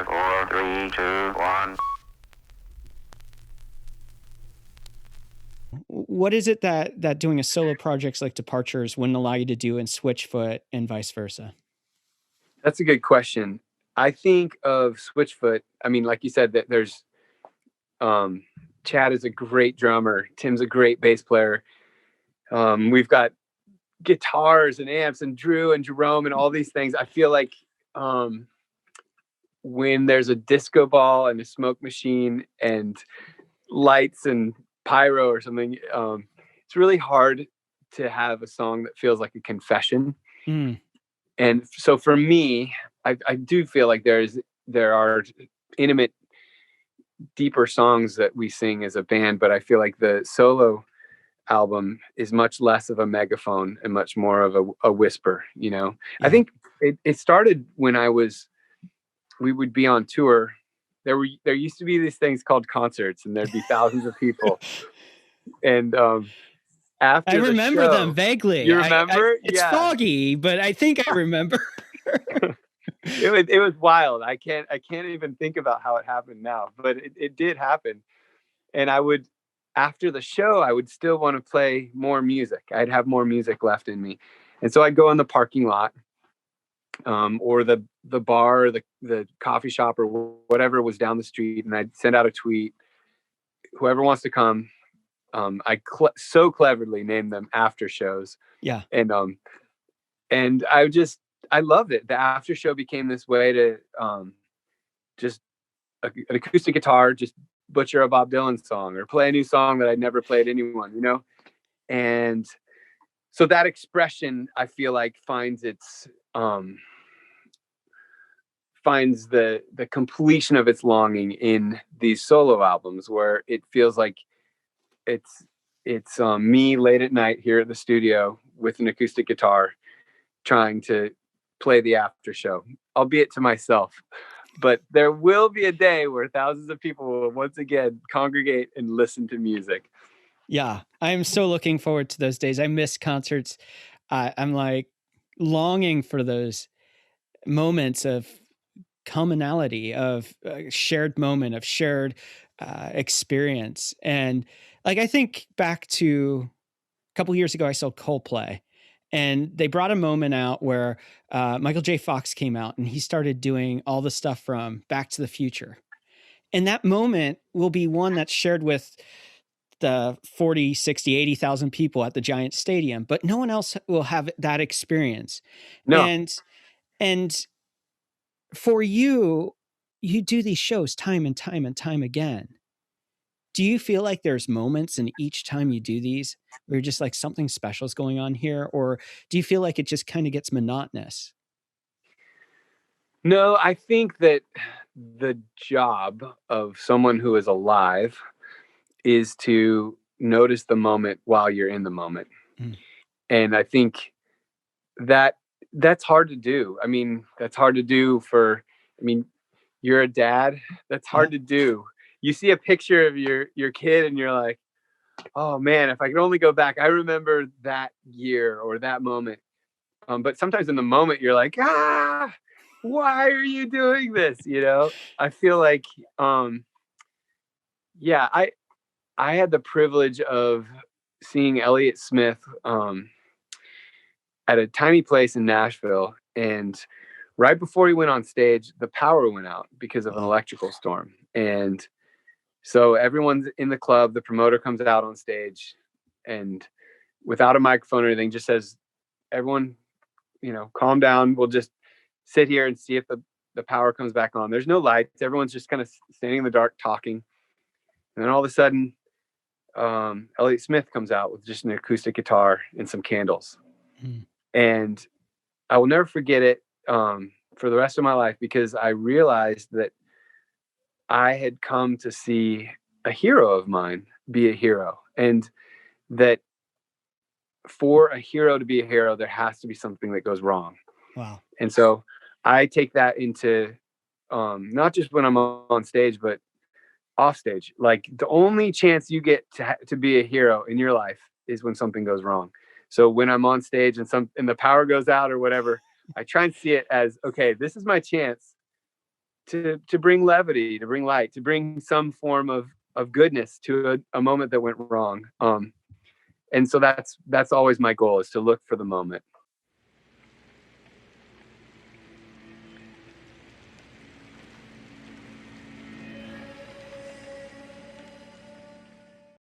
5, 4, 3, 2, 1. What is it that doing a solo projects like Departures wouldn't allow you to do in Switchfoot and vice versa? That's a good question. I think of Switchfoot. I mean, like you said, that there's Chad is a great drummer. Tim's a great bass player. We've got guitars and amps and Drew and Jerome and all these things. I feel like when there's a disco ball and a smoke machine and lights and pyro or something, it's really hard to have a song that feels like a confession. And so for me, I do feel like there are intimate, deeper songs that we sing as a band, but I feel like the solo album is much less of a megaphone and much more of a whisper, you know. Yeah. I think it started when we would be on tour. There used to be these things called concerts, and there'd be thousands of people. And after I remember the show, them vaguely. You remember? It's foggy, but I think I remember. It was wild. I can't even think about how it happened now, but it did happen. And after the show, I would still want to play more music. I'd have more music left in me. And so I'd go in the parking lot, or the bar, or the coffee shop, or whatever was down the street. And I'd send out a tweet, whoever wants to come. I so cleverly named them after shows. Yeah. And I loved it. The after show became this way to just an acoustic guitar, just butcher a Bob Dylan song or play a new song that I'd never played anyone, you know? And so that expression, I feel like, finds the completion of its longing in these solo albums, where it feels like it's me late at night here at the studio with an acoustic guitar trying to play the after show, albeit to myself. But there will be a day where thousands of people will once again congregate and listen to music. Yeah, I'm so looking forward to those days. I miss concerts. I'm like longing for those moments of commonality, of shared moment, of shared experience. And like, I think back to a couple years ago, I saw Coldplay. And they brought a moment out where Michael J. Fox came out and he started doing all the stuff from Back to the Future. And that moment will be one that's shared with the 40, 60, 80,000 people at the Giant Stadium, but no one else will have that experience. No. And for you do these shows time and time and time again. Do you feel like there's moments in each time you do these where you're just like, something special is going on here? Or do you feel like it just kind of gets monotonous? No, I think that the job of someone who is alive is to notice the moment while you're in the moment. And I think that's hard to do. I mean, that's hard to do you're a dad. That's hard to do. You see a picture of your kid and you're like, oh man, if I could only go back, I remember that year or that moment. But sometimes in the moment you're like, why are you doing this? You know, I feel like, I had the privilege of seeing Elliott Smith at a tiny place in Nashville. And right before he went on stage, the power went out because of an electrical storm. And so everyone's in the club, the promoter comes out on stage and without a microphone or anything, just says, everyone, you know, calm down. We'll just sit here and see if the power comes back on. There's no lights. Everyone's just kind of standing in the dark talking. And then all of a sudden, Elliott Smith comes out with just an acoustic guitar and some candles. And I will never forget it for the rest of my life, because I realized that I had come to see a hero of mine be a hero, and that for a hero to be a hero, there has to be something that goes wrong. Wow. And so I take that into not just when I'm on stage, but off stage. Like, the only chance you get to be a hero in your life is when something goes wrong. So when I'm on stage and the power goes out or whatever, I try and see it as, okay, this is my chance to bring levity, to bring light, to bring some form of goodness to a moment that went wrong. And so that's always my goal, is to look for the moment.